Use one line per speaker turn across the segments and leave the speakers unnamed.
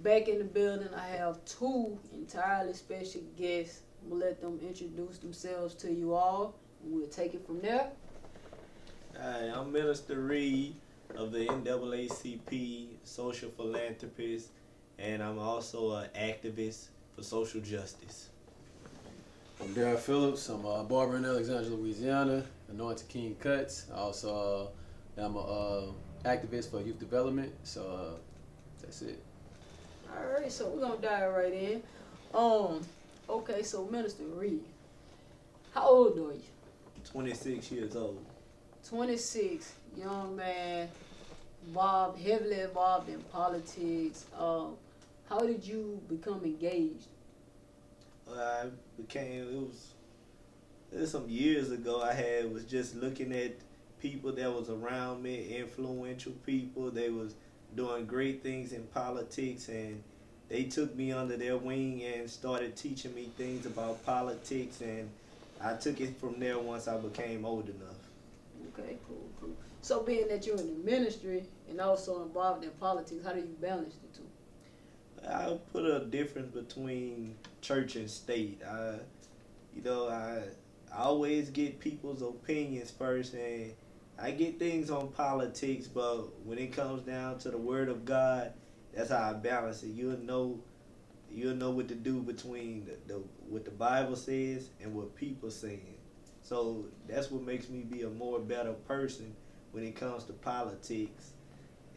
back in the building. I have two entirely special guests. I'm gonna let them introduce themselves to you all, and we'll take it from there.
Hi, I'm Minister Reed of the NAACP, social philanthropist, and I'm also an activist for social justice.
I'm Darrell Phillips. I'm a barber in Alexandria, Louisiana, Anointed King Cuts. I also am a activist for youth development. So that's it.
All right, so we're gonna dive right in. Okay, so Minister Reed, how old are you?
26 years old.
26, young man, heavily involved in politics. How did you become engaged?
I became, it was some years ago. Was just looking at people that was around me, influential people. They was doing great things in politics, and they took me under their wing and started teaching me things about politics, and I took it from there once I became old enough.
Okay, cool. So being that you're in the ministry and also involved in politics, how do you balance the two?
I put a difference between church and state. I always get people's opinions first, and I get things on politics, but when it comes down to the Word of God, that's how I balance it. You'll know what to do between what the Bible says and what people saying. So that's what makes me be a more better person when it comes to politics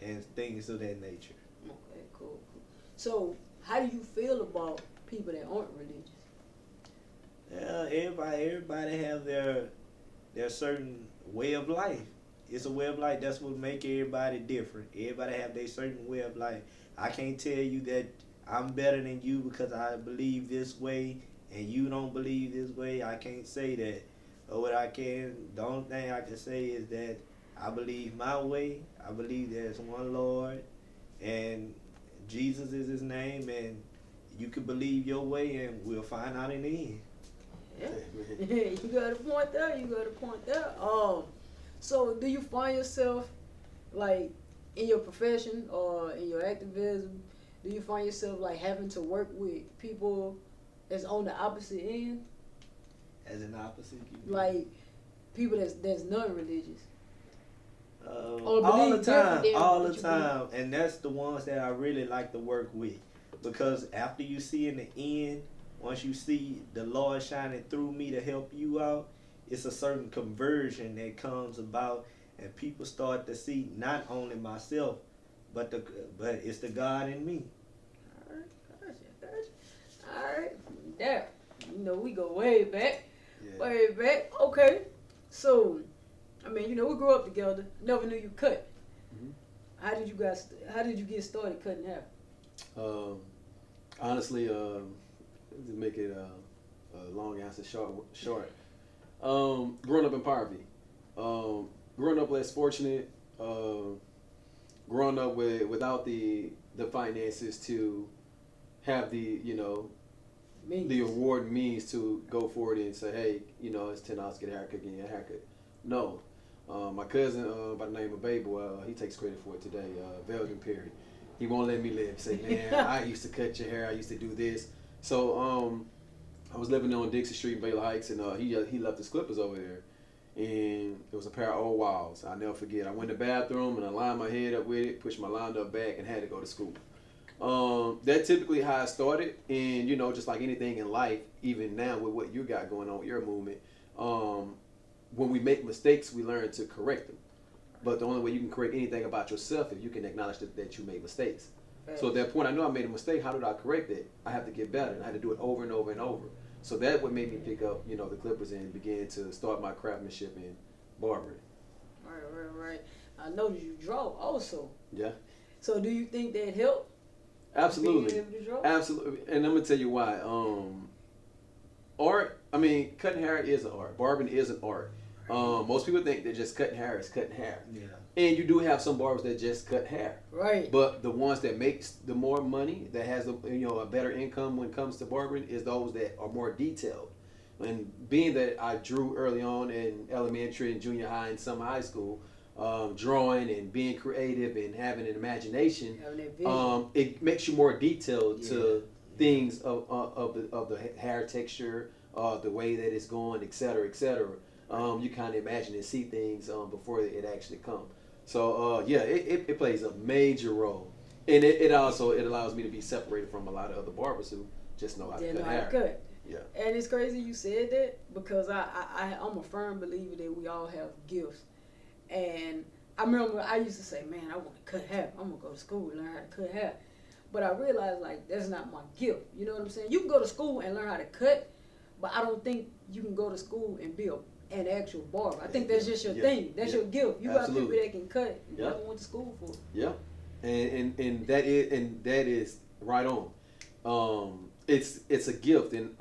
and things of that nature.
Okay, cool. So how do you feel about people that aren't religious?
Everybody have their certain way of life. It's a way of life. That's what make everybody different. Everybody have their certain way of life. I can't tell you that I'm better than you because I believe this way and you don't believe this way. I can't say that. But the only thing I can say is that I believe my way. I believe there's one Lord and Jesus is his name, and you can believe your way and we'll find out in the end.
Yeah. You got a point there. So do you find yourself, like, in your profession or in your activism, do you find yourself like having to work with people that's on the opposite end?
As an opposite?
Like people that's non-religious.
All the time, and that's the ones that I really like to work with, because after you see in the end, once you see the Lord shining through me to help you out, it's a certain conversion that comes about, and people start to see not only myself, but it's the God in me.
All right, gotcha. All right, there. We go way back, way back. Okay, so we grew up together. Never knew you cut.
Mm-hmm.
How did you get started cutting hair?
Honestly, to make it a long answer short. Growing up in poverty, growing up less fortunate, growing up without the finances to have the award means to go forward and say, hey, it's $10 to get a haircut, get a haircut. No. My cousin by the name of Babel, he takes credit for it today, Veldon Perry. He won't let me live. Say, man, I used to cut your hair, I used to do this. So I was living on Dixie Street in Baylor Heights, and he left his clippers over there. And it was a pair of old walls. I'll never forget. I went to the bathroom and I lined my head up with it, pushed my lined up back, and had to go to school. That typically how I started, and just like anything in life, even now with what you got going on with your movement, when we make mistakes, we learn to correct them. But the only way you can correct anything about yourself is you can acknowledge that you made mistakes. Right. So at that point, I know I made a mistake. How did I correct it? I have to get better, and I had to do it over and over and over. So that what made me pick up, the clippers and begin to start my craftsmanship in barbering.
Right. I noticed you draw also.
Yeah.
So do you think that helped?
Absolutely.
Being able to draw?
Absolutely. And I'm gonna tell you why. Art. Cutting hair is an art. Barbering is an art. Most people think that just cutting hair is cutting hair.
Yeah.
And you do have some barbers that just cut hair.
Right.
But the ones that makes the more money, that has a better income when it comes to barbering, is those that are more detailed. And being that I drew early on in elementary and junior high and some high school, drawing and being creative and having an imagination,
Having that vision.
it makes you more detailed to things of the hair texture, the way that it's going, et cetera, et cetera. You kind of imagine and see things before it actually comes. So it plays a major role, and it also allows me to be separated from a lot of other barbers who just know how to cut hair. Yeah.
And it's crazy you said that because I'm a firm believer that we all have gifts. And I remember I used to say, man, I want to cut hair. I'm going to go to school and learn how to cut hair. But I realized, like, that's not my gift. You know what I'm saying? You can go to school and learn how to cut, but I don't think you can go to school and be an actual barber. I think that's just your thing. That's your gift. You got people that can cut. You never went to school for.
Yeah. And that is right on. It's a gift, and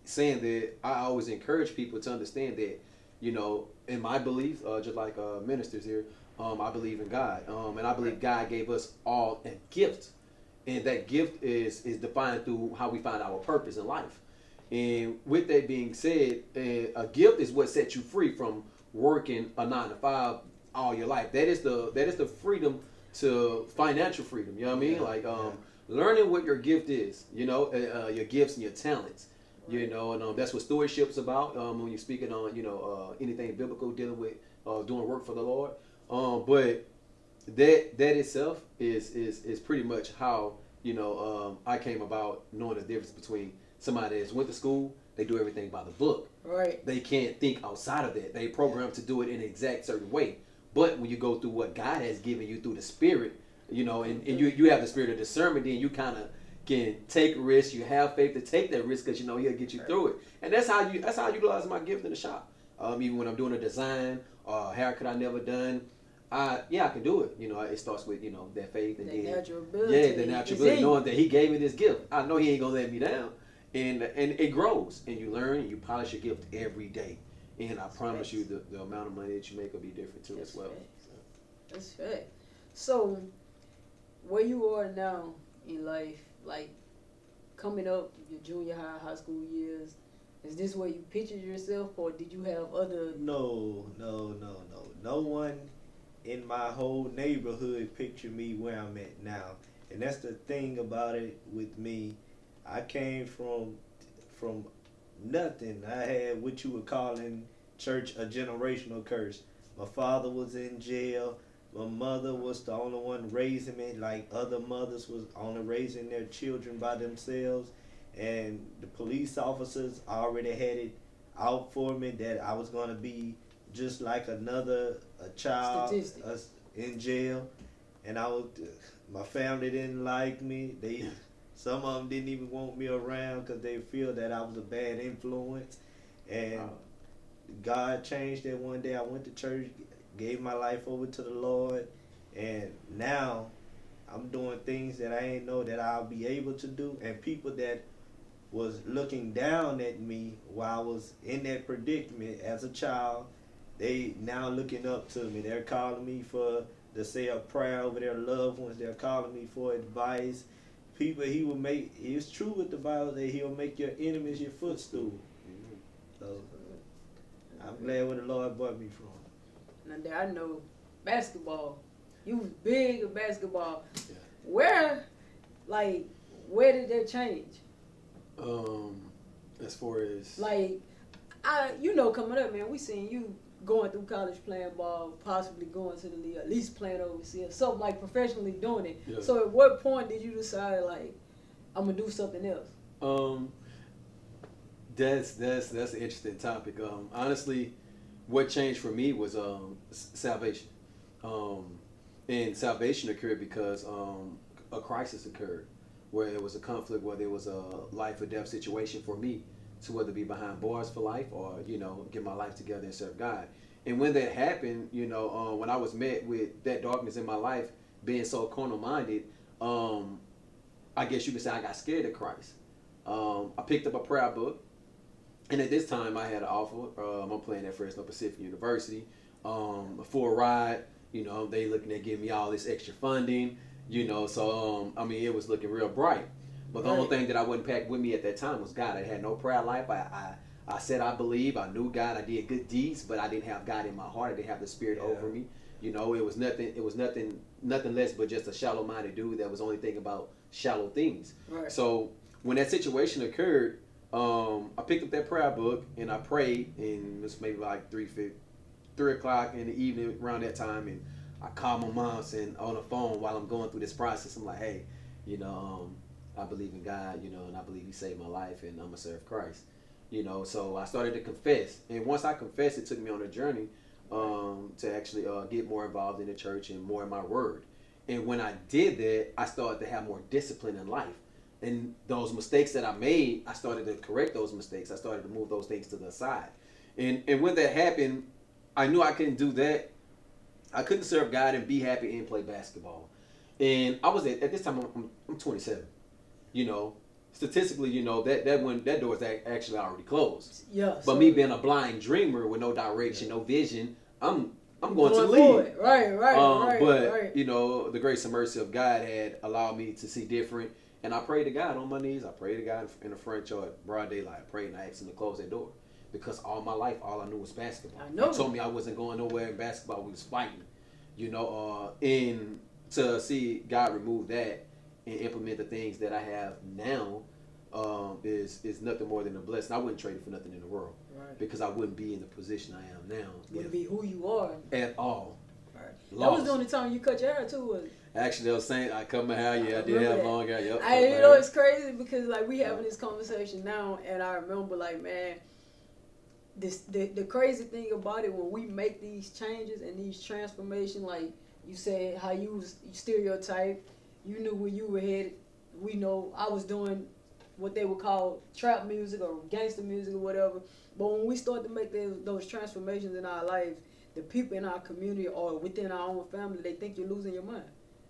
saying that I always encourage people to understand that, you know, in my belief, just like ministers here, I believe in God, and I believe God gave us all a gift, and that gift is defined through how we find our purpose in life. And with that being said, a gift is what sets you free from working a 9 to 5 all your life. That is the freedom to financial freedom. You know what I mean? Like learning what your gift is. You know, your gifts and your talents. You know, and that's what stewardship's about. When you're speaking on, you know, anything biblical dealing with doing work for the Lord. But that itself is pretty much how, you know, I came about knowing the difference between somebody that's went to school. They do everything by the book.
Right.
They can't think outside of that. They programmed to do it in an exact certain way. But when you go through what God has given you through the Spirit, you know, and you have the spirit of discernment, then you kind of can take risks. You have faith to take that risk because you know He'll get you through it. And that's how I utilize my gift in the shop. Even when I'm doing a design, haircut I never done, I can do it. You know, it starts with, you know, that faith and
natural ability.
Yeah, the natural ability, knowing that He gave me this gift. I know He ain't gonna let me down, and it grows, and you learn, and you polish your gift every day. And I promise you, the amount of money that you make will be different too as well.
That's right. So, where you are now in life, like coming up your junior high school years, is this where you pictured yourself, or did you have other?
No. No one in my whole neighborhood pictured me where I'm at now, and that's the thing about it with me. I came from nothing. I had what you would call in church a generational curse. My father was in jail. My mother was the only one raising me, like other mothers was only raising their children by themselves. And the police officers already had it out for me that I was going to be just like a child in jail. And my family didn't like me. Some of them didn't even want me around because they feel that I was a bad influence. And God changed that one day. I went to church, gave my life over to the Lord, and now I'm doing things that I ain't know that I'll be able to do. And people that was looking down at me while I was in that predicament as a child, they now looking up to me. They're calling me to say a prayer over their loved ones. They're calling me for advice. People, it's true with the Bible that He'll make your enemies your footstool. So I'm glad where the Lord brought me from.
Now I know basketball. You was big in basketball.
Yeah.
Where did that change?
As far as
coming up, man, we seen you going through college playing ball, possibly going to the league, at least playing overseas, something like professionally doing it.
Yeah.
So at what point did you decide I'm gonna do something else?
That's an interesting topic. Honestly, what changed for me was salvation. And salvation occurred because a crisis occurred, where it was a conflict, where there was a life or death situation for me, to whether be behind bars for life or, you know, get my life together and serve God. And when that happened, you know, when I was met with that darkness in my life, being so carnal-minded, I guess you could say I got scared of Christ. I picked up a prayer book, and at this time I had an offer. I'm playing at Fresno Pacific University, for a ride. You know, they looking at giving me all this extra funding, you know, so, it was looking real bright. But the only thing that I wouldn't pack with me at that time was God. I had no prayer life. I said I believe. I knew God. I did good deeds, but I didn't have God in my heart. I didn't have the Spirit over me. You know, it was nothing. It was nothing less but just a shallow-minded dude that was only thinking about shallow things.
Right.
So when that situation occurred, I picked up that prayer book and I prayed, and it was maybe like 3 o'clock in the evening around that time, and I called my mom and on the phone while I'm going through this process. I'm like, hey, you know, I believe in God, you know, and I believe He saved my life, and I'm gonna serve Christ, you know. So I started to confess, and once I confessed, it took me on a journey to actually get more involved in the church and more in my word. And when I did that, I started to have more discipline in life. And those mistakes that I made, I started to correct those mistakes. I started to move those things to the side. And when that happened, I knew I couldn't do that. I couldn't serve God and be happy and play basketball. And I was at this time I'm 27. You know, statistically, you know that door is actually already closed.
Yeah.
But
so
me being a blind dreamer with no direction, no vision, I'm going to
forward.
leave.
Right.
But you know, the grace and mercy of God had allowed me to see different. And I prayed to God on my knees. I prayed to God in the front yard, broad daylight. I prayed and I asked Him to close that door. Because all my life, all I knew was basketball.
I know.
He told me I wasn't going nowhere in basketball. We was fighting. You know, and to see God remove that and implement the things that I have now is nothing more than a blessing. I wouldn't trade it for nothing in the world.
Right.
Because I wouldn't be in the position I am now.
Wouldn't be who you are.
At all.
Right.
Lost.
That was the only time you cut your hair too, was it?
Actually, they were saying I cut my hair. Yeah, I did have long hair. Yep.
You know, it's crazy because like we having this conversation now, and I remember like, man, the crazy thing about it, when we make these changes and these transformations, like you said, how you stereotype, you knew where you were headed. We know I was doing what they would call trap music or gangster music or whatever. But when we start to make those transformations in our lives, the people in our community or within our own family, they think you're losing your mind.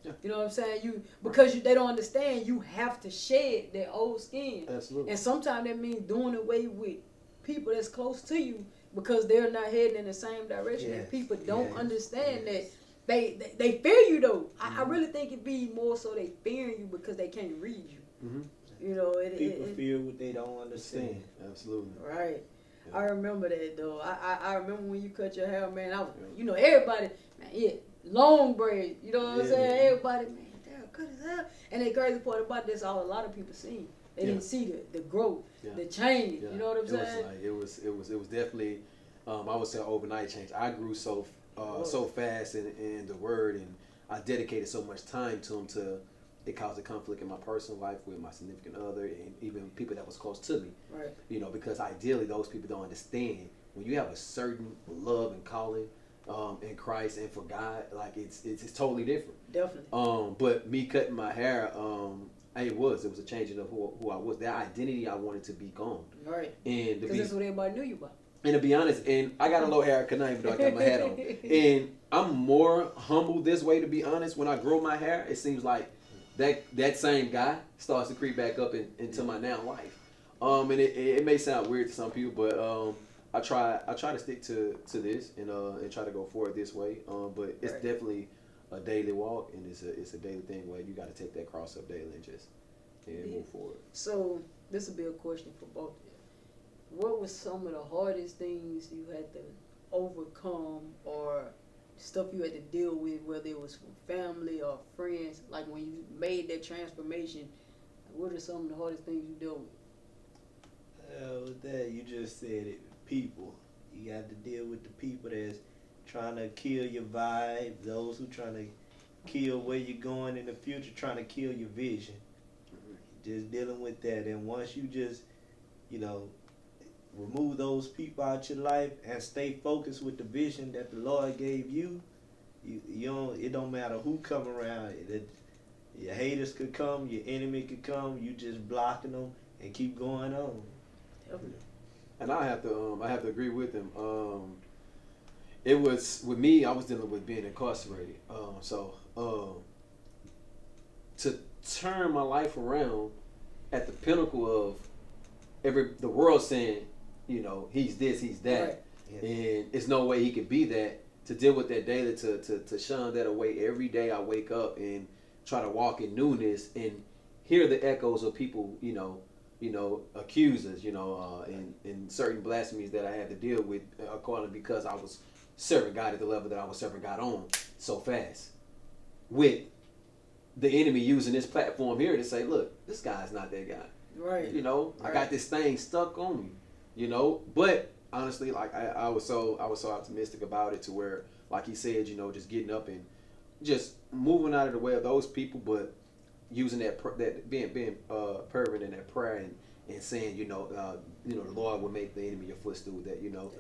Yeah.
You know what I'm saying? Because they don't understand you have to shed that old skin.
Absolutely.
And sometimes that means doing away with people that's close to you because they're not heading in the same direction.
Yes.
And people don't
Yes.
understand
Yes.
that they fear you though. I really think it'd be more so they fearing you because they can't read you.
Mm-hmm.
You know,
People fear what they don't understand.
Absolutely.
Right.
Yeah.
I remember that though. I remember when you cut your hair, man. You know, everybody, man, yeah, long braid. You know what I'm saying? Everybody, man, damn, cut his hair. And the crazy part about this, all a lot of people seen. They didn't see the growth, the change.
Yeah.
You know what I'm saying?
It was definitely, I would say, an overnight change. I grew so fast in the word, and I dedicated so much time to Him it caused a conflict in my personal life with my significant other and even people that was close to me.
Right.
You know, because ideally those people don't understand when you have a certain love and calling in Christ and for God, like it's totally different.
Definitely.
But me cutting my hair, it was a changing of who I was. That identity I wanted to be gone.
Right.
And
because that's what everybody knew you by.
And to be honest, and I got a low haircut now, even though I got my hat on. And I'm more humble this way, to be honest. When I grow my hair, it seems like that same guy starts to creep back up into my now life. And it may sound weird to some people, but I try to stick to this and try to go forward this way. But it's definitely a daily walk, and it's a daily thing where you got to take that cross up daily and move forward.
So this will be a question for both of you. What was some of the hardest things you had to overcome, or stuff you had to deal with, whether it was from family or friends, like when you made that transformation? What are some of the hardest things you dealt with?
With that, you just said it. People. You got to deal with the people that's trying to kill your vibe, those who trying to kill where you're going in the future, trying to kill your vision. Just dealing with that. And once you just, remove those people out your life and stay focused with the vision that the Lord gave you, it don't matter who come around. Your haters could come, your enemy could come. You just blocking them and keep going on.
Definitely.
And I have to agree with him. It was with me. I was dealing with being incarcerated. So to turn my life around at the pinnacle of the world saying, he's this, he's that,
right.
And it's no way he could be that. To deal with that daily, to shun that away every day. I wake up and try to walk in newness and hear the echoes of people, accusers, and certain blasphemies that I had to deal with according because I was serving God at the level that I was serving God on so fast. With the enemy using this platform here to say, look, this guy's not that guy.
Right.
You know, I got this thing stuck on me. You know, but honestly, like I was so optimistic about it to where, like he said, you know, just getting up and just moving out of the way of those people, but using that being fervent in that prayer and saying, you know, the Lord will make the enemy your footstool. That, you know,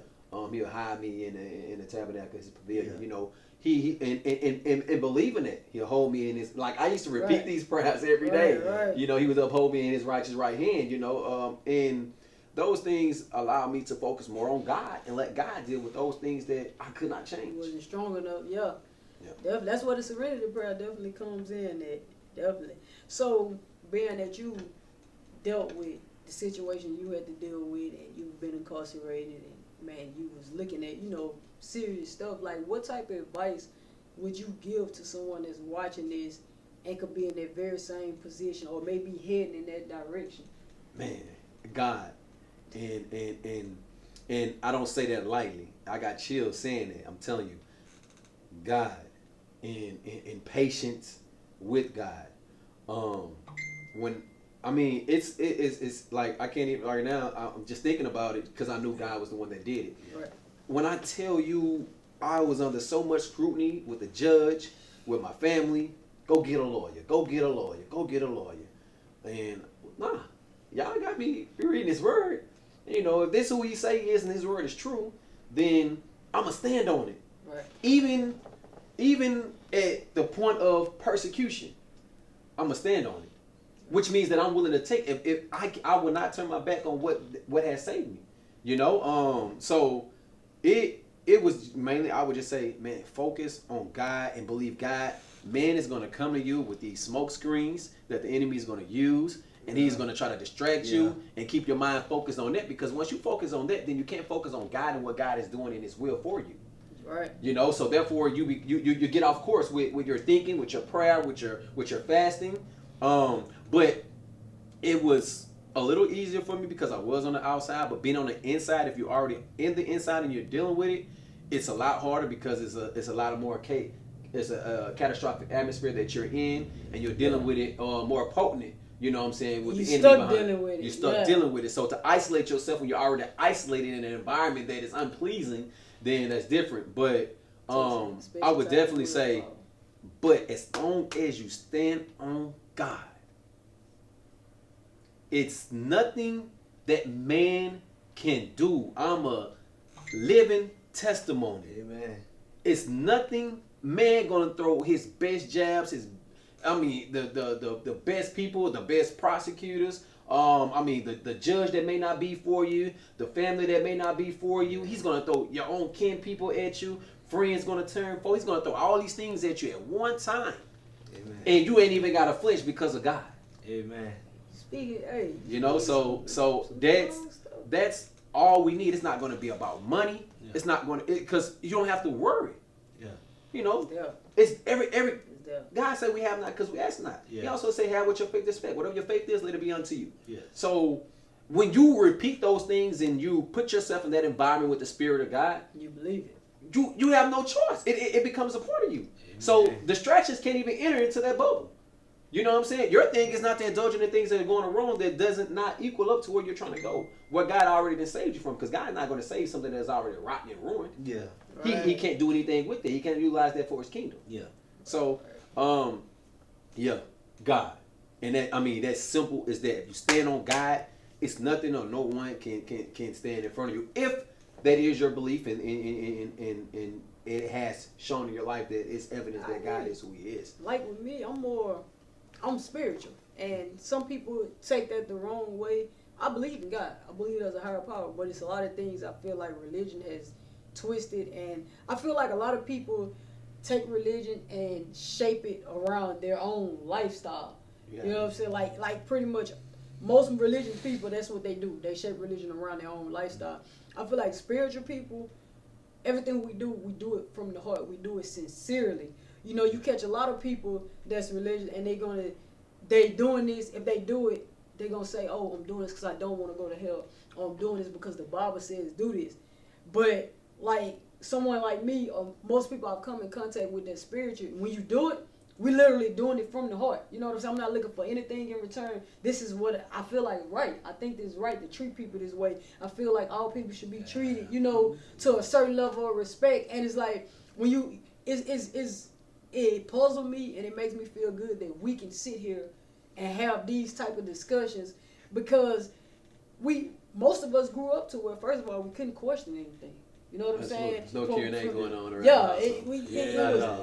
he'll hide me in the tabernacle, his pavilion.
Yeah.
You know, he and believing it, he'll hold me in his, like I used to repeat these prayers every day.
Right.
You know, he would uphold me in his righteous right hand. You know, and those things allow me to focus more on God and let God deal with those things that I could not change.
Wasn't strong enough, yeah. Definitely. That's where the serenity prayer definitely comes in. Definitely. So, being that you dealt with the situation you had to deal with, and you've been incarcerated, and man, you was looking at, you know, serious stuff. Like, what type of advice would you give to someone that's watching this and could be in that very same position, or maybe heading in that direction? Man,
God, and I don't say that lightly. I got chills saying that. I'm telling you, God, in patience with God. When I mean, it's like I can't even right now. I'm just thinking about it because I knew God was the one that did it.
Right.
When I tell you, I was under so much scrutiny with the judge, with my family. Go get a lawyer. Go get a lawyer. Go get a lawyer. And nah, y'all got me reading His word. You know, if this is who He say He is and His word is true, then I'ma stand on it.
Right.
Even at the point of persecution, I'ma stand on it. Which means that I'm willing to take, if I will not turn my back on what has saved me. You know? So it was mainly, I would just say, man, focus on God and believe God. Man is gonna come to you with these smoke screens that the enemy is gonna use, and he's gonna try to distract you and keep your mind focused on that, because once you focus on that, then you can't focus on God and what God is doing in His will for you.
Right.
You know, so therefore you get off course with your thinking, with your prayer, with your fasting. But it was a little easier for me because I was on the outside, but being on the inside, if you're already in the inside and you're dealing with it, it's a lot harder because it's a lot of more it's a catastrophic atmosphere that you're in, and you're dealing with it more potent. You know what I'm saying? With the enemy behind
dealing with it.
You're stuck dealing with it. So to isolate yourself when you're already isolated in an environment that is unpleasing, then that's different. But I would definitely say, but as long as you stand on God, it's nothing that man can do. I'm a living testimony.
Amen.
It's nothing man gonna throw his best jabs, the best people, the best prosecutors. The judge that may not be for you, the family that may not be for you. He's gonna throw your own kin people at you. Friends gonna turn for. He's gonna throw all these things at you at one time.
Amen.
And you ain't even got to flinch because of God.
Amen.
Speaking, hey.
You know, so that's all we need. It's not going to be about money. Yeah. It's not going to, because you don't have to worry.
Yeah.
You know,
yeah.
It's every God said we have not because we ask not.
Yeah.
He also say have what your faith expect. Whatever your faith is, let it be unto you.
Yeah.
So when you repeat those things and you put yourself in that environment with the Spirit of God,
you believe it.
You have no choice. It becomes a part of you.
Amen.
So distractions can't even enter into that bubble. You know what I'm saying? Your thing is not to indulge in the things that are going wrong that doesn't not equal up to where you're trying to go. What God already done saved you from. Because God is not going to save something that's already rotten and ruined.
Yeah.
Right.
He can't do anything with it. He can't utilize that for His kingdom.
Yeah.
So, God. And that's simple as that. If you stand on God, it's nothing or no one can stand in front of you. If that is your belief and it has shown in your life that it's evidence that God is who He is.
Like with me, I'm spiritual. And some people take that the wrong way. I believe in God. I believe there's a higher power. But it's a lot of things I feel like religion has twisted. And I feel like a lot of people take religion and shape it around their own lifestyle. Yeah. You know what I'm saying? Like pretty much most religious people, that's what they do. They shape religion around their own lifestyle. I feel like spiritual people, everything we do it from the heart. We do it sincerely. You know, you catch a lot of people that's religious and they doing this. If they do it, they're going to say, oh, I'm doing this because I don't want to go to hell. Or I'm doing this because the Bible says do this. But, like, someone like me or most people I've come in contact with that spiritual, when you do it, we literally doing it from the heart. You know what I'm saying? I'm not looking for anything in return. This is what I feel like right. I think this is right to treat people this way. I feel like all people should be treated, you know, to a certain level of respect. And it's like when you it puzzles me and it makes me feel good that we can sit here and have these type of discussions because most of us grew up to where first of all we couldn't question anything. You know what I'm saying?
There's no Q&A going on around.
Yeah, it was,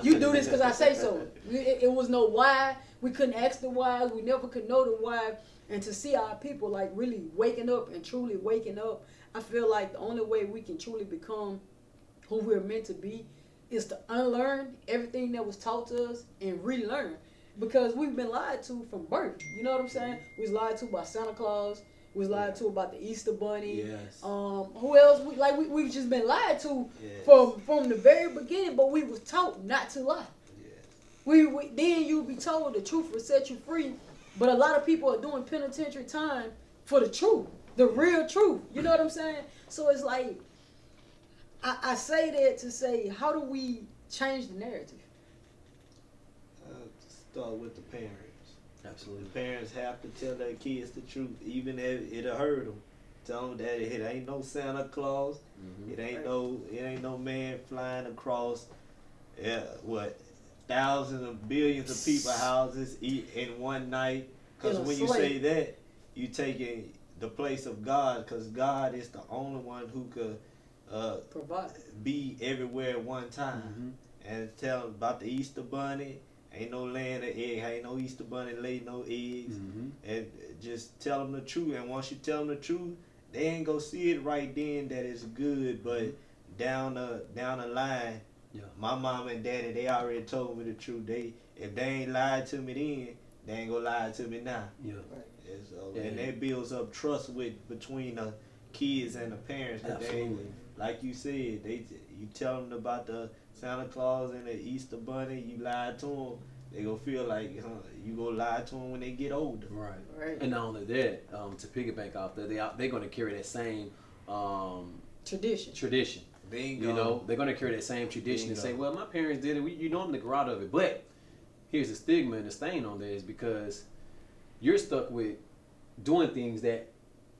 you do this because I say so. It was no why. We couldn't ask the why. We never could know the why. And to see our people like really waking up and truly waking up, I feel like the only way we can truly become who we're meant to be is to unlearn everything that was taught to us and relearn. Because we've been lied to from birth. You know what I'm saying? We was lied to by Santa Claus. We was lied to about the Easter Bunny.
Yes.
Who else? We've just been lied to from the very beginning, but we was taught not to lie. Yes. Then you'll be told the truth will set you free, but a lot of people are doing penitentiary time for the truth, the real truth. You know what I'm saying? So it's like, I say that to say, how do we change the narrative?
Start with the parents.
Absolutely.
The parents have to tell their kids the truth, even if it'll hurt them. Tell them that it ain't no Santa Claus. Mm-hmm. It ain't no man flying across thousands of billions of people's houses in one night. Because when you say that, you taking the place of God, because God is the only one who could
provide,
be everywhere at one time. Mm-hmm. And tell them about the Easter Bunny. Ain't no laying an egg. Ain't no Easter Bunny lay no eggs. Mm-hmm. And just tell them the truth. And once you tell them the truth, they ain't gonna see it right then that it's good. But down the line, my mom and daddy, they already told me the truth. If they ain't lied to me then, they ain't gonna lie to me now. Yeah. And that builds up trust between the kids and the parents.
Absolutely.
Like you said, you tell them about the Santa Claus and the Easter Bunny, you lied to them, they gonna feel like you gonna lie to them when they get older.
Right. And not only that, to piggyback off that, they're gonna carry that same tradition.
Bingo.
You know, they're gonna carry that same tradition and say, well, my parents did it. You know, I'm the grow out of it. But here's the stigma and the stain on that is because you're stuck with doing things that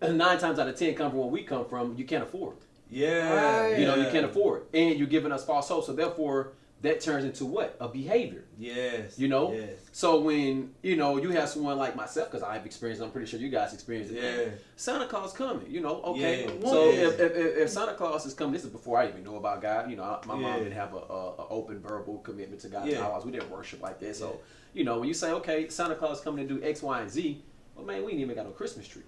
9 times out of 10 come from where we come from. You can't afford.
Yeah.
You know, you can't afford. And you're giving us false hope. So therefore, that turns into what? A behavior.
Yes.
You know?
Yes.
So when, you know, you have someone like myself, because I've experienced, I'm pretty sure you guys experienced it.
Yeah.
Santa Claus coming, you know, okay.
Yeah.
So if Santa Claus is coming, this is before I even know about God. You know, my mom didn't have a open verbal commitment to God in our house. We didn't worship like that. So, you know, when you say, okay, Santa Claus coming to do X, Y, and Z, well, man, we ain't even got no Christmas tree.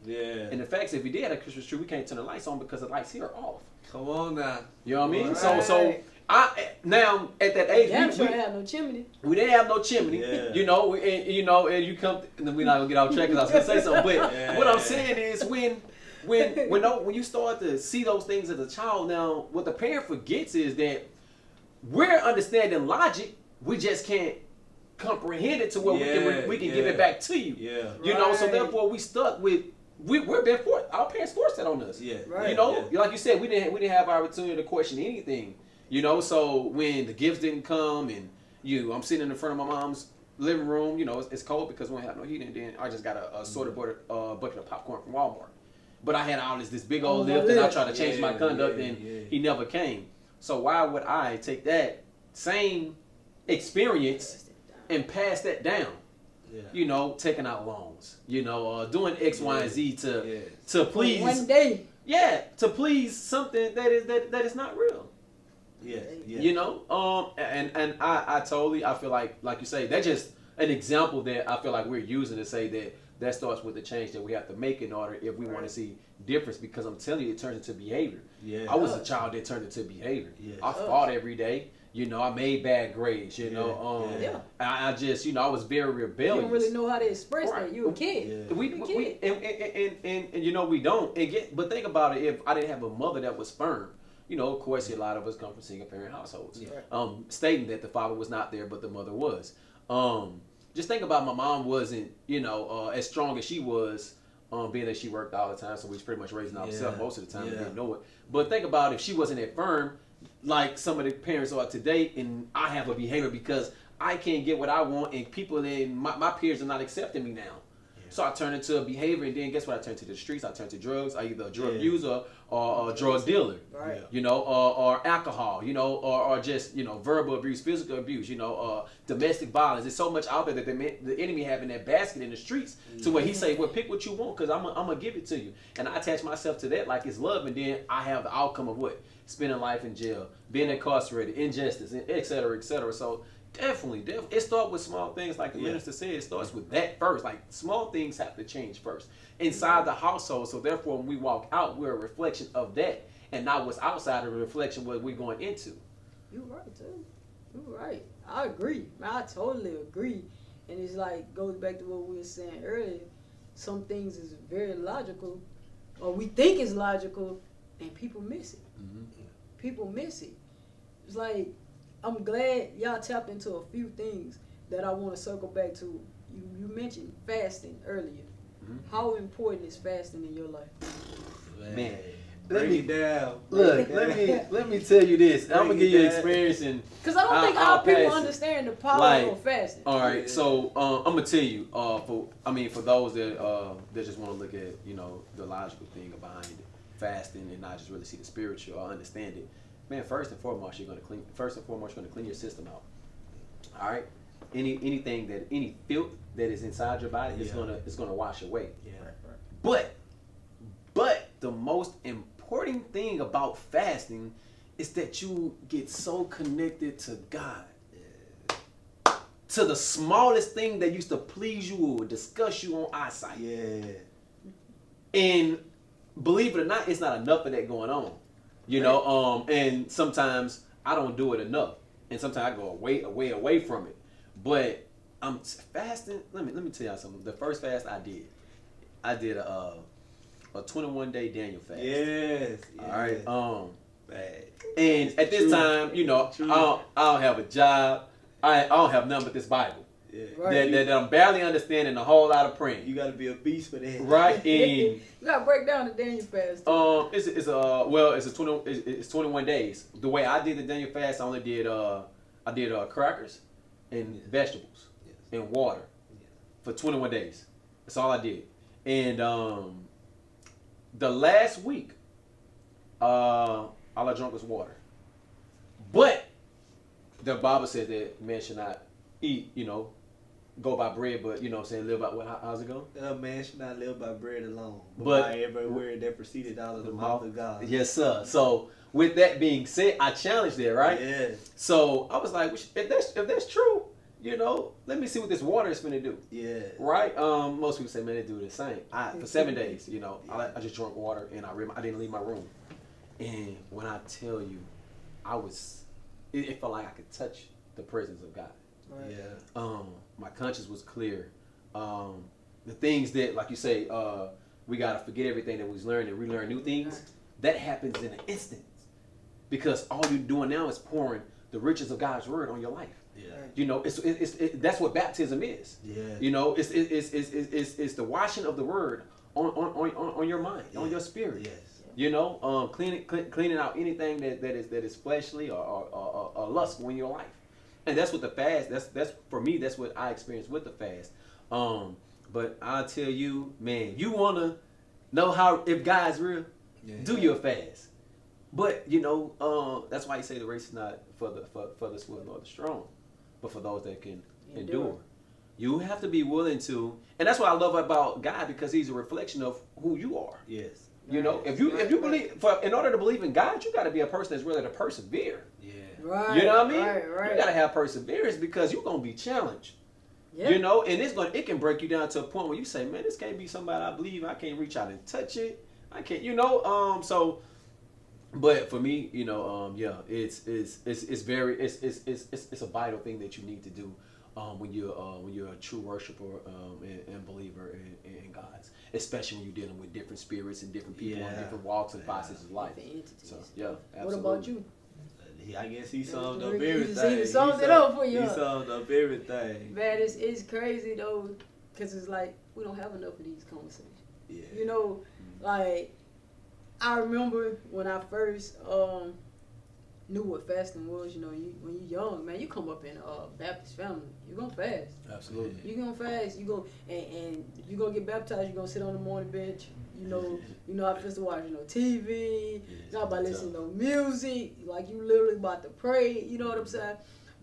Yeah.
And the fact is, if we did have a Christmas tree, we can't turn the lights on because the lights here are off.
Come on now.
You know what I mean?
Right.
So I now at that age,
we didn't have no chimney.
We didn't have no chimney. Yeah. You know, and you come. And we're not gonna get off track because I was gonna say something. But what I'm saying is, when you start to see those things as a child, now what the parent forgets is that we're understanding logic. We just can't comprehend it to where we can give it back to you.
Yeah.
You know, so therefore we stuck with. We're been forced. Our parents forced that on us.
Yeah.
Right.
You know, like you said, we didn't have our opportunity to question anything. You know, so when the gifts didn't come and I'm sitting in front of my mom's living room. You know, it's cold because we don't have no heat, and then I just got a sorted bucket of popcorn from Walmart. But I had all this big old lift, and I tried to change my conduct, and he never came. So why would I take that same experience and pass that down? Yeah. You know, taking out loans, doing X, Y, and Z to please
for one day.
Yeah, to please something that is not real.
Yeah.
You know, and I feel like you say, that's just an example that I feel like we're using to say that starts with the change that we have to make in order if we want to see difference, because I'm telling you, it turns into behavior. Yeah. I was a child that turned into behavior. Yeah. I fought every day. You know, I made bad grades, I just, I was very rebellious.
You don't really know how to express that. You a kid.
Yeah. We we don't. But think about it, if I didn't have a mother that was firm, of course, a lot of us come from single parent households. Yeah. Stating that the father was not there, but the mother was. Just think about my mom wasn't, as strong as she was, being that she worked all the time, so we was pretty much raising ourselves most of the time. We didn't know it. But think about if she wasn't that firm, like some of the parents are today, and I have a behavior because I can't get what I want, and people in my peers are not accepting me now. Yeah. So I turn into a behavior, and then guess what? I turn to the streets. I turn to drugs. I either a drug user or a drug dealer,
right.
You know, or alcohol, you know, or just, you know, verbal abuse, physical abuse, you know, domestic violence. There's so much out there that the enemy have in that basket in the streets to where he say, well, pick what you want because I'm gonna give it to you. And I attach myself to that like it's love, and then I have the outcome of what? Spending life in jail, being incarcerated, injustice, et cetera, et cetera. So definitely, it starts with small things like the minister said. It starts with that first. Like small things have to change first inside the household. So therefore, when we walk out, we're a reflection of that, and not what's outside of a reflection what we're going into.
You're right, too. You're right. I agree. I totally agree. And it's like goes back to what we were saying earlier. Some things is very logical, or we think is logical, and people miss it. Mm-hmm. People miss it. It's like, I'm glad y'all tapped into a few things that I want to circle back to. You mentioned fasting earlier. Mm-hmm. How important is fasting in your life?
Man,
break it down.
Look, let me tell you this. I'm gonna give you an experience, and
because I don't think all people understand the power of fasting.
All right, so I'm gonna tell you. For those that just want to look at, you know, the logical thing behind fasting and not just really see the spiritual or understand it. Man, first and foremost, you're gonna clean your system out. All right, any filth that is inside your body is gonna wash away.
Yeah.
But the most important thing about fasting is that you get so connected to God. Yeah. To the smallest thing that used to please you or disgust you on eyesight.
Yeah.
And believe it or not, it's not enough of that going on. You know, and sometimes I don't do it enough. And sometimes I go away from it. But I'm fasting. Let me tell y'all something. The first fast I did a 21-day Daniel fast.
Yes.
All right. And at this time, you know, I don't have a job. I don't have nothing but this Bible.
Yeah.
Right.
That I'm barely understanding a whole lot of praying.
You got to be a beast for that.
Right. And
you got to break down the Daniel fast.
It's 21 days. The way I did the Daniel fast, I only did crackers and vegetables and water for 21 days. That's all I did. And the last week, all I drank was water. But the Bible says that man should not eat, you know, go by bread, but you know what I'm saying, live by how's it go?
Man should not live by bread alone, but by every word that proceeded out of the mouth of God.
Yes, sir. So with that being said, I challenged that, right?
Yeah.
So I was like, if that's true, you know, let me see what this water is going to do.
Yeah.
Right? Most people say, man, they do the same. For 7 days, you know, I just drank water and I didn't leave my room. And when I tell you, it felt like I could touch the presence of God.
Right.
Yeah. My conscience was clear. The things that, like you say, we gotta forget everything that we've learned and relearn new things. That happens in an instant, because all you're doing now is pouring the riches of God's word on your life.
Yeah.
You know, that's what baptism is.
Yeah.
You know, it's the washing of the word on your mind, on your spirit.
Yes.
You know, cleaning out anything that is fleshly or lustful in your life. And that's what the fast, that's for me, that's what I experienced with the fast. But I'll tell you, man, you want to know how, if God's real, do your fast. But, you know, that's why you say the race is not for the swift nor the strong, but for those that can endure. You have to be willing to, and that's what I love about God, because he's a reflection of who you are.
Yes.
You know, if you believe, in order to believe in God, you got to be a person that's willing to persevere.
Yeah.
Right.
You know what I mean?
Right.
You got to have perseverance, because you're going to be challenged.
Yeah.
You know, and it can break you down to a point where you say, man, this can't be somebody I believe. I can't reach out and touch it. I can't, you know, but for me, you know, it's a vital thing that you need to do when you're a true worshiper and believer in God's, especially when you're dealing with different spirits and different people and different walks and facets of life. So absolutely.
What about you?
I guess he summed up everything.
He summed it up for you.
He summed up everything.
Man, it's crazy though, because it's like we don't have enough of these conversations.
Yeah.
You know, like I remember when I first knew what fasting was, when you young, man, you come up in a Baptist family, you gonna fast.
Absolutely.
You gonna fast. You go and you gonna get baptized. You gonna sit on the morning bench. You know, I supposed to watch, TV. You're not about to listen to no music. Like you literally about to pray. You know what I'm saying?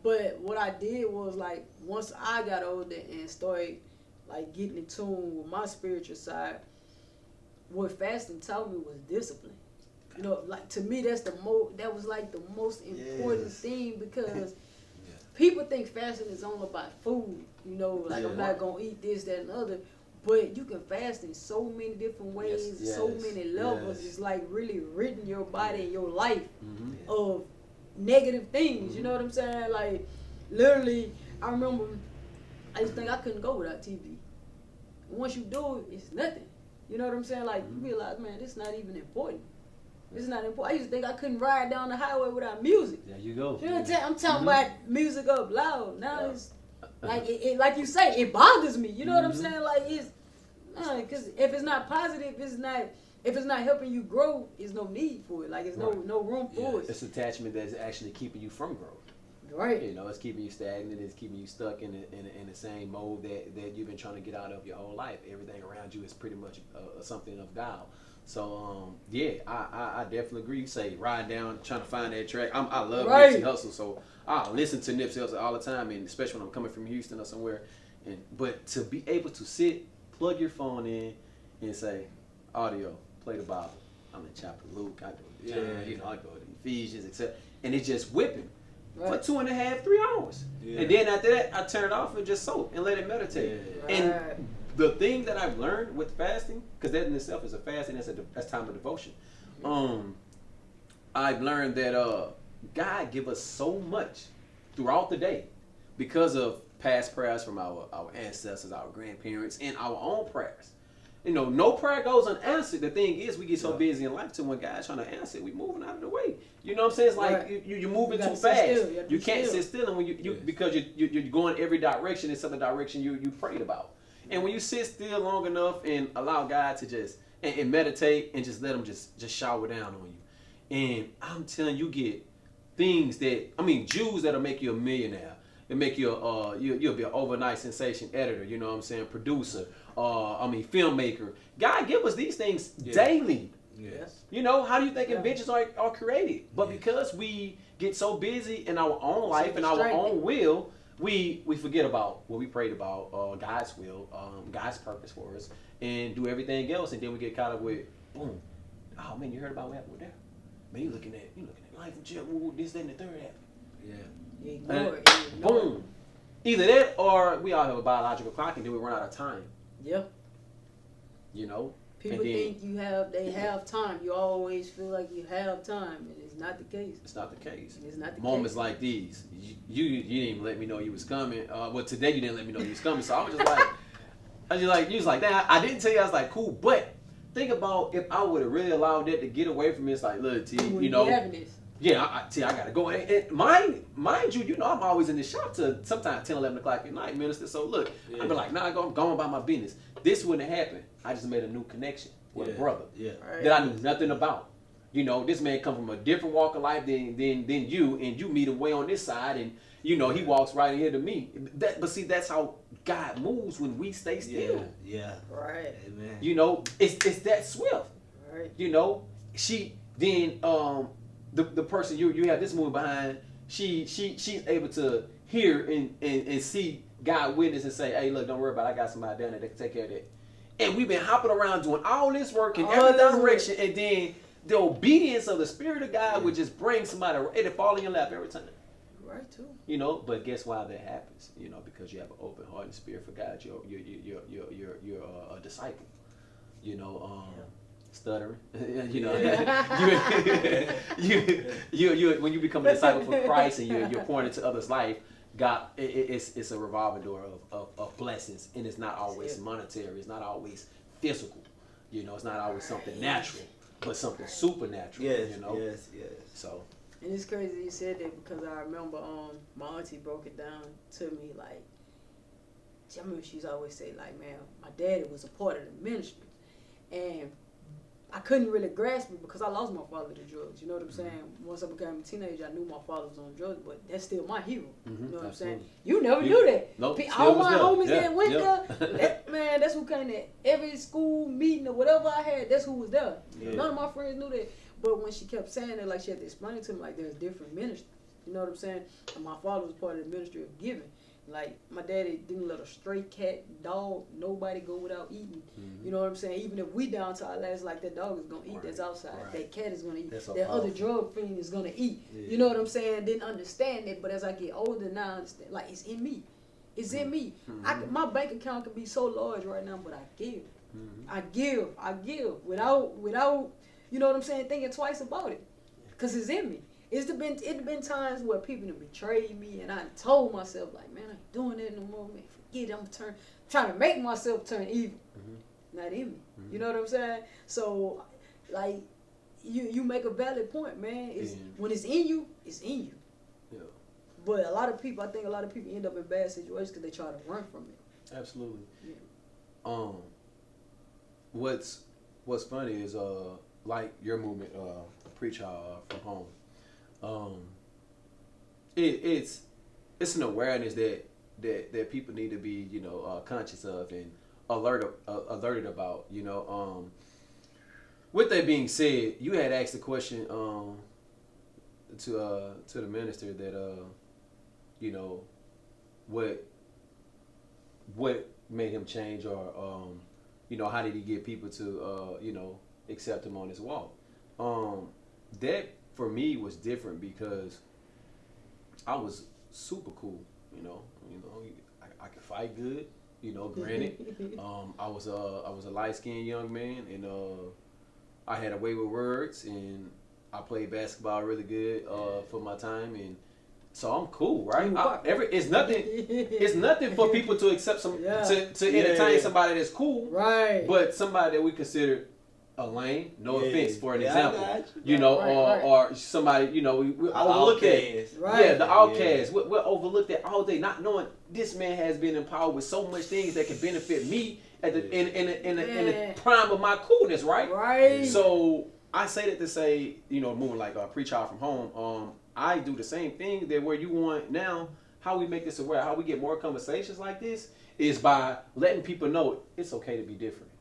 But what I did was like once I got older and started like getting in tune with my spiritual side, what fasting taught me was discipline. Like to me, that was like the most important thing because people think fasting is only about food. Like I'm not gonna eat this, that, and the other. But you can fast in so many different ways, so many levels. It's like really ridding your body and your life of negative things. You know what I'm saying? Like literally, I remember I used to think I couldn't go without TV. Once you do it, it's nothing. You know what I'm saying? Like you realize, man, this is not even important. It's not important. I used to think I couldn't ride down the highway without music.
There you go.
You know what I'm talking about music up loud. Now it's like it like you say, it bothers me. You know what I'm saying? Like it's because if it's not positive, if it's not helping you grow, there's no need for it. Like it's no room for it.
It's attachment that's actually keeping you from growth.
Right.
It's keeping you stagnant. It's keeping you stuck in the same mode that you've been trying to get out of your whole life. Everything around you is pretty much something of guile. So I definitely agree. You say riding down, trying to find that track. I love Nipsey Hussle, so I listen to Nipsey Hussle all the time, and especially when I'm coming from Houston or somewhere. But to be able to sit, plug your phone in, and say, audio, play the Bible. I'm in chapter Luke. I go to I go to Ephesians, etc. And it's just whipping for 2.5, 3 hours. Yeah. And then after that, I turn it off and just soak and let it meditate. Yeah. And the thing that I've learned with fasting, because that in itself is a fast and that's time of devotion. I've learned that God give us so much throughout the day because of past prayers from our ancestors, our grandparents, and our own prayers. No prayer goes unanswered. The thing is, we get so busy in life, too, when God's trying to answer it, we moving out of the way. You know what I'm saying? It's like you're moving too fast. You can't sit still, and when because you're going every direction except the direction you prayed about. And when you sit still long enough and allow God to just and meditate and just let Him just shower down on you, and I'm telling you, get things Jews that'll make you a millionaire. It make you you'll be an overnight sensation editor. You know what I'm saying? Producer. Filmmaker. God give us these things daily.
Yes.
How do you think inventions are created? But because we get so busy in our own life and our own will, we forget about what we prayed about, God's will, God's purpose for us, and do everything else, and then we get caught up with, boom, oh man, you heard about what happened with that? Man, you looking at life and jail, this, that, and the third happened. Yeah.
Ignore it.
Boom. Either that or we all have a biological clock and then we run out of time.
Yeah.
People
think they have time. You always feel like you have time, and it's not the case.
It's not the case.
It's not the
Moments
case.
like these, you didn't even let me know you was coming. Well, today you didn't let me know you was coming, so I was just like, you was like, nah, I didn't tell you. I was like, cool, but think about if I would have really allowed that to get away from me. It's like, look, T,
having this.
Yeah, I gotta go. And mind you, I'm always in the shop till sometimes 10, 11 o'clock at night, minister. So look, I'd be like, nah, I'm going about my business. This wouldn't have happened. I just made a new connection with a brother that I knew nothing about. This man come from a different walk of life than you, and you meet him way on this side, and he walks right in here to me. But see, that's how God moves when we stay still.
Yeah.
Right.
Amen.
It's that swift.
Right.
She then the person you have this movie behind, she's able to hear and see God witness and say, hey, look, don't worry about it. I got somebody down there that can take care of that. And we've been hopping around doing all this work in every direction, and then the obedience of the Spirit of God would just bring somebody, it'll fall in your lap every time.
Right, too.
But guess why that happens? Because you have an open heart and spirit for God. You're a disciple. Stuttering. You when you become a disciple for Christ and you're pointed to others' life, God, it's a revolving door of blessings, and it's not always monetary. It's not always physical. It's not always something natural, but something supernatural.
Yes.
So.
And it's crazy you said that because I remember my auntie broke it down to me like, I remember she used to always say like, man, my daddy was a part of the ministry, and I couldn't really grasp it because I lost my father to drugs. You know what I'm saying? Once I became a teenager, I knew my father was on drugs, but that's still my hero. You know what I'm saying? You never knew that.
Nope,
All my homies
yeah,
that went there, man, that's who came to every school meeting or whatever I had. That's who was there.
Yeah.
None of my friends knew that. But when she kept saying that, like she had to explain it to me, like there's different ministries. You know what I'm saying? And my father was part of the ministry of giving. Like my daddy didn't let a stray cat, dog, nobody go without eating. You know what I'm saying? Even if we down to our last, like that dog is gonna eat. That's outside. That cat is gonna eat.
That's so
that
powerful.
other drug fiend is gonna eat. You know what I'm saying? Didn't understand it, but as I get older now, I understand. Like it's in me. It's in me. My bank account can be so large right now, but I give. I give without you know what I'm saying, thinking twice about it, cause it's in me. It's been times where people have betrayed me, and I told myself like, man, I ain't doing that no more, man. Forget it. I'm trying to make myself turn evil. Not in me. You know what I'm saying? So, like, you make a valid point, man. When it's in you, it's in you.
Yeah.
But I think a lot of people end up in bad situations because they try to run from it.
Absolutely.
Yeah.
What's funny is like your movement, preach from home. It's an awareness that people need to be, you know, conscious of and alerted about. You know, with that being said, you had asked the question to the minister that you know, what made him change, or you know, how did he get people to you know, accept him on his walk? That for me was different because I was super cool, you know, I could fight good, you know, granted. I was a light-skinned young man, and I had a way with words, and I played basketball really good for my time, and so I'm cool, right? It's nothing for people to accept to entertain somebody that's cool,
right?
But somebody that we consider a lame, no offense, for an example,
you
know,
right.
or somebody, you know, we overlook it.
Right.
Yeah, the outcast. We're overlooked that all day, not knowing this man has been empowered with so much things that can benefit me at the in the prime of my coolness, right?
Right.
So I say that to say, you know, moving like preach out from home. I do the same thing that where you want now. How we make this aware, how we get more conversations like this, is by letting people know it's okay to be different.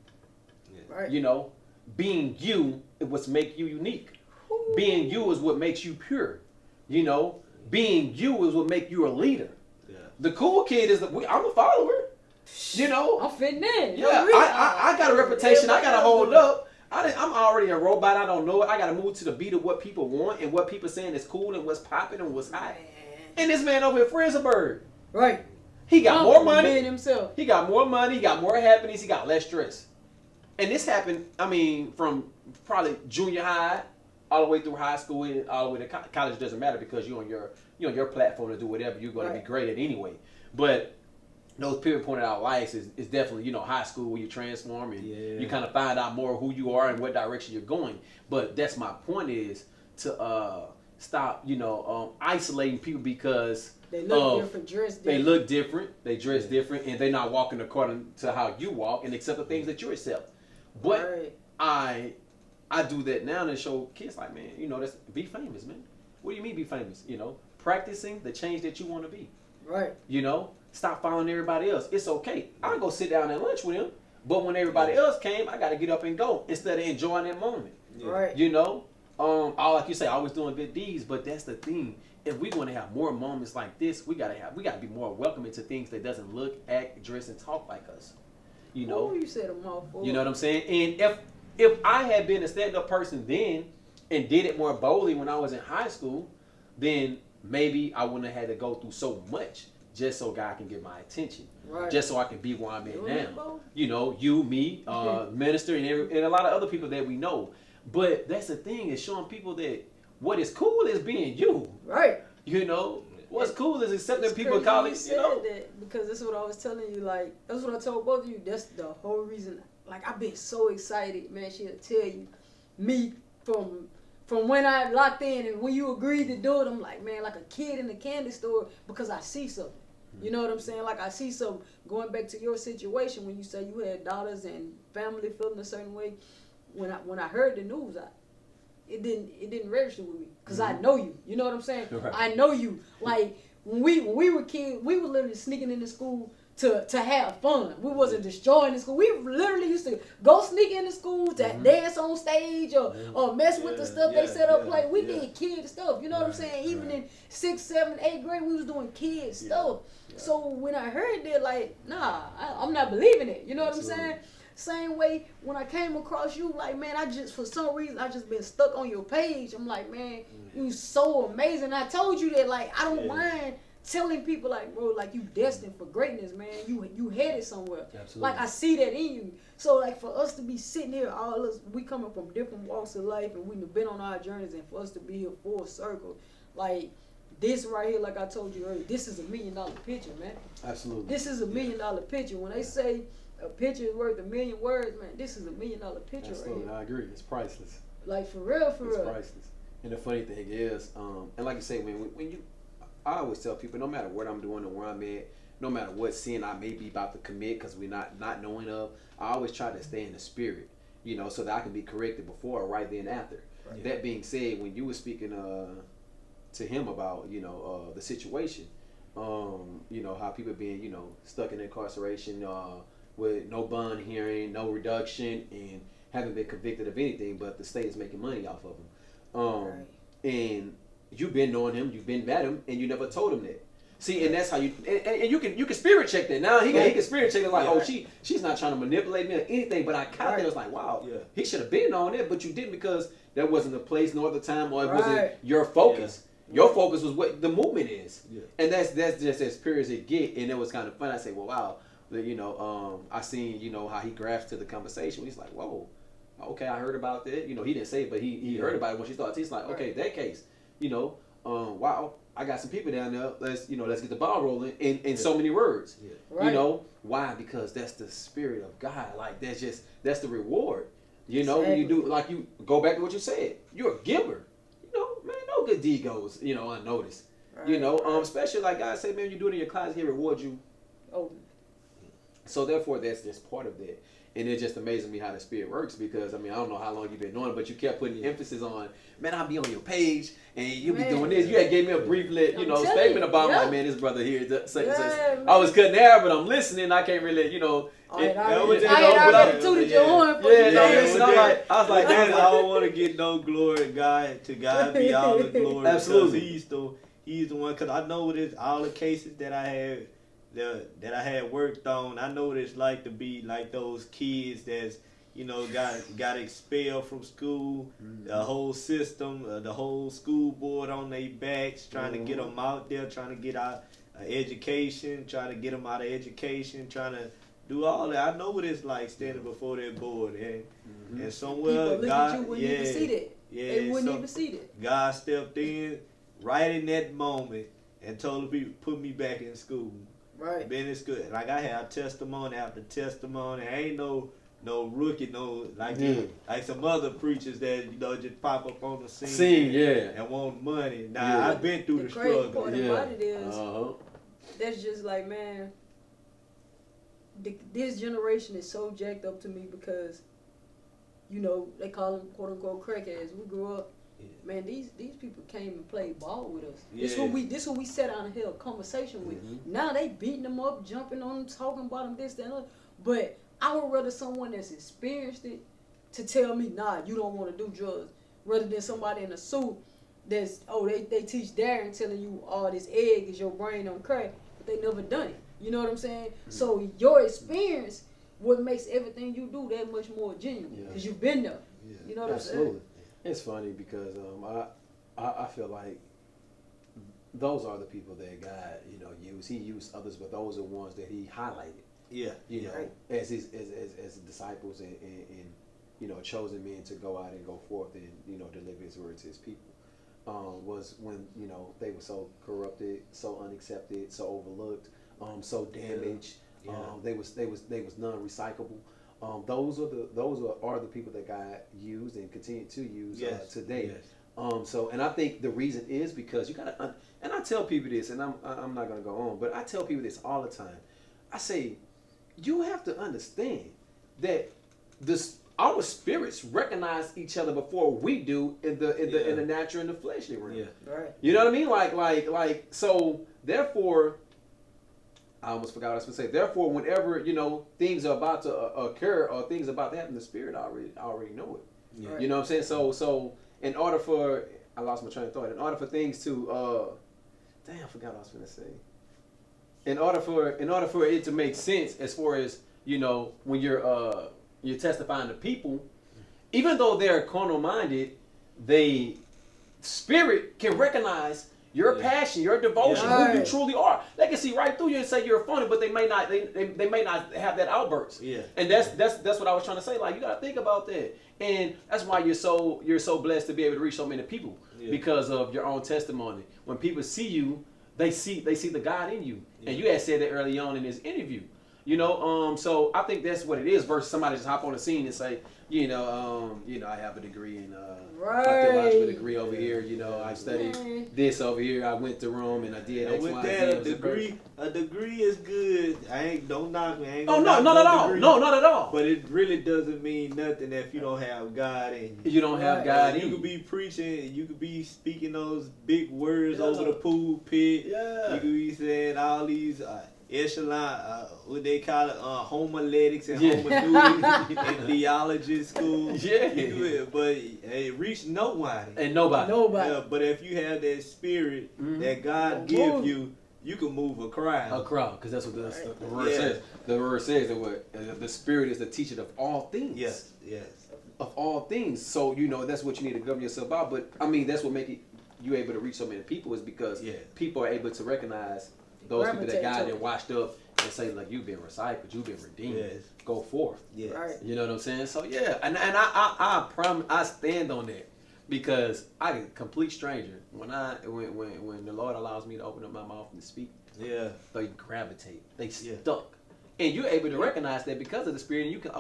Right.
You know. Being you is what makes you unique. Ooh. Being you is what makes you pure. You know, being you is what makes you a leader. Yeah. The cool kid is I'm a follower. You know,
I'm fitting in.
Yeah, I got a reputation. I got to hold up. I'm already a robot. I don't know it. I got to move to the beat of what people want and what people saying is cool and what's popping and what's hot. And this man over here free as a bird.
Right.
He got more money.
Himself.
He got more money. He got more happiness. He got less stress. And this happened, I mean, from probably junior high all the way through high school and all the way to college. Doesn't matter because you're on your platform to do whatever you're going to be great at anyway. But those period pointed out lives is definitely, you know, high school where you transform and you kind of find out more who you are and what direction you're going. But that's my point, is to stop, you know, isolating people because
they look different, dress different.
They look different, they dress different, and they're not walking according to how you walk and accept the things that you accept. But I do that now to show kids like, man, you know, be famous, man. What do you mean be famous? You know, practicing the change that you want to be.
Right.
You know, stop following everybody else. It's okay. I go sit down and lunch with him, but when everybody else came, I got to get up and go instead of enjoying that moment.
Yeah. Right.
You know, like you say, always doing good deeds, but that's the thing. If we want to have more moments like this, we gotta be more welcoming to things that doesn't look, act, dress, and talk like us. You know,
you said a mouthful.
You know what I'm saying? And if I had been a stand-up person then and did it more boldly when I was in high school, then maybe I wouldn't have had to go through so much just so God can get my attention. Right. Just so I can be where I'm at now. You know, you, me, minister, and a lot of other people that we know. But that's the thing, is showing people that what is cool is being you. Right. You know, what's cool is accepting people calling, you know.
That because that's what I was telling you, like, that's what I told both of you. That's the whole reason, like, I've been so excited, man. She'll tell you, me from when I locked in and when you agreed to do it, I'm like, man, like a kid in the candy store, because I see something. You know what I'm saying? Like, I see something. Going back to your situation when you say you had daughters and family feeling a certain way, when I heard the news, it didn't register with me because I
Mhm.
know you. You know what I'm saying?
Right.
I know you. Like when we were kids, we were literally sneaking into school to have fun. We wasn't destroying the school. We literally used to go sneak into school to
Mhm.
dance on stage or mess with the stuff they set up play. We
yeah.
did kid stuff. You know what I'm
Right,
saying? Even
right.
in 6th, 7th, 8th grade, we was doing kid stuff.
Yeah.
So when I heard that, like, nah, I'm not believing it. You know what I'm
Absolutely.
saying? Same way when I came across you, like, man, for some reason I just been stuck on your page. I'm like, man, you so amazing. I told you that, like, I don't mind telling people, like, bro, like, you destined for greatness, man. You headed somewhere.
Absolutely.
Like, I see that in you. So, like, for us to be sitting here, all us, we coming from different walks of life, and we've been on our journeys, and for us to be here full circle, like, this right here, like I told you earlier, this is $1 million picture, man.
Absolutely.
This is $1 million picture. When they say a picture is worth 1,000,000 words, man, this is $1 million picture
Absolutely,
right here.
I agree. It's priceless.
Like, for real,
It's priceless. And the funny thing is, and like you say, when you, I always tell people, no matter what I'm doing or where I'm at, no matter what sin I may be about to commit, because we're not knowing of, I always try to stay in the spirit, you know, so that I can be corrected before or right then after.
Right.
That being said, when you were speaking to him about, you know, the situation, you know, how people being, you know, stuck in incarceration with no bond hearing, no reduction, and haven't been convicted of anything, but the state is making money off of him.
Right.
And you've been knowing him, you've been at him, and you never told him that. See, and that's how you and you can spirit check that. Now he can spirit check it like, oh, she's not trying to manipulate me or anything, but I kind of was like, wow, he should have been on it, but you didn't because that wasn't the place nor the time, or it wasn't your focus. Your focus was what the movement is, and that's just as pure as it get. And it was kind of fun. I say, well, wow, you know, I seen, you know, how he grasped to the conversation. He's like, whoa, okay, I heard about that. You know, he didn't say it, but he heard about it when she started. He's like, okay, that case, you know, wow, I got some people down there. Let's get the ball rolling in so many words. You know why? Because that's the spirit of God. Like that's the reward. You know, when you do, like, you go back to what you said. You're a giver. You know, man, no good deed goes, you know, unnoticed. Right. You know, especially like God say, man, you do it in your closet, He reward you. Oh. So therefore, that's just part of that. And it's just amazing me how the spirit works, because I mean, I don't know how long you've been doing it, but you kept putting emphasis on, man, I'll be on your page and you'll be doing this. You had gave me a brief statement about like, man, this brother here. I was cutting hair, but I'm listening. I can't really, you know. I
already tooted your horn.
I was like, man, I don't want to get no glory. To God be all the glory.
Absolutely.
He's the one, because I know this, all the cases that I had. That I had worked on, I know what it's like to be like those kids that's, you know, got expelled from school, the whole system, the whole school board on their backs, trying to get them out there, trying to get out education, trying to get them out of education, trying to do all that. I know what it's like standing before that board, and somewhere God,
wouldn't even see that. They wouldn't even see that.
God stepped in right in that moment and told me, put me back in school.
Right.
Been as good. Like, I have testimony after testimony. I ain't no rookie, like some other preachers that, you know, just pop up on the scene and want money. Nah, I've been through the struggle.
The crazy part about it is, that's just like, man, this generation is so jacked up to me because, you know, they call them quote unquote crackheads. We grew up. Man, these people came and played ball with us. This who we sat down and had a conversation with. Now they beating them up, jumping on them, talking about them, this, that, and other. But I would rather someone that's experienced it to tell me, nah, you don't want to do drugs, rather than somebody in a suit that's, they teach Darren telling you, this egg is your brain on crack, but they never done it. You know what I'm saying? So your experience, what makes everything you do that much more genuine, because you've been there. You know what I'm saying?
It's funny because I feel like those are the people that God, you know, used. He used others, but those are the ones that He highlighted. You know, as his disciples and you know, chosen men to go out and go forth and, you know, deliver His word to His people. Was when, you know, they were so corrupted, so unaccepted, so overlooked, so damaged. They was non-recyclable. Those are the people that God used and continue to use today. So, and I think the reason is because you gotta, and I tell people this, and I'm not gonna go on, but I tell people this all the time. I say, you have to understand that our spirits recognize each other before we do in the natural and the fleshly realm.
Yeah.
Right.
You know what I mean? Like so therefore, I almost forgot what I was going to say. Therefore, whenever, things are about to occur or things are about to happen, the spirit already know it.
Yeah.
You know what I'm saying? So in order for, I lost my train of thought. In order for things to, damn, I forgot what I was going to say. In order for it to make sense, as far as, when you're testifying to people, even though they're carnal minded, they spirit can recognize your passion, your devotion, who you truly are. They can see right through you and say you're funny, but they may not. They may not have that outburst.
Yeah.
And that's what I was trying to say. Like, you got to think about that, and that's why you're so blessed to be able to reach so many people because of your own testimony. When people see you, they see the God in you, and you had said that early on in this interview. So I think that's what it is. Versus somebody just hop on the scene and say, I have a degree in a theological degree over here. I studied this over here. I went to Rome and I did X,
with
Y,
that,
Z.
a degree is good. Don't knock me. I ain't
Oh,
gonna
no,
knock
not at all.
degree.
No, not at all.
But it really doesn't mean nothing if you don't have God in you.
You don't have God in
you.
you.
Could be preaching. You could be speaking those big words over the pulpit.
Yeah.
You could be saying all these echelon, what they call it, homiletics and hermeneutics in theology school.
Yeah.
You could, but it reach nobody.
And nobody.
Yeah, but if you have that spirit that God give you, you can move a crowd.
A crowd, because that's what the word says. The word says that the spirit is the teacher of all things.
Yes.
Of all things. So, that's what you need to govern yourself by. But, that's what make you able to reach so many people is because people are able to recognize those people that God had washed up and say, like, you've been recycled, you've been redeemed.
Yes.
Go forth.
Yes.
Right.
You know what I'm saying? So, and I promise, I stand on that. Because I a complete stranger. When the Lord allows me to open up my mouth and speak, they gravitate. They stuck. And you're able to recognize that because of the Spirit, and you can,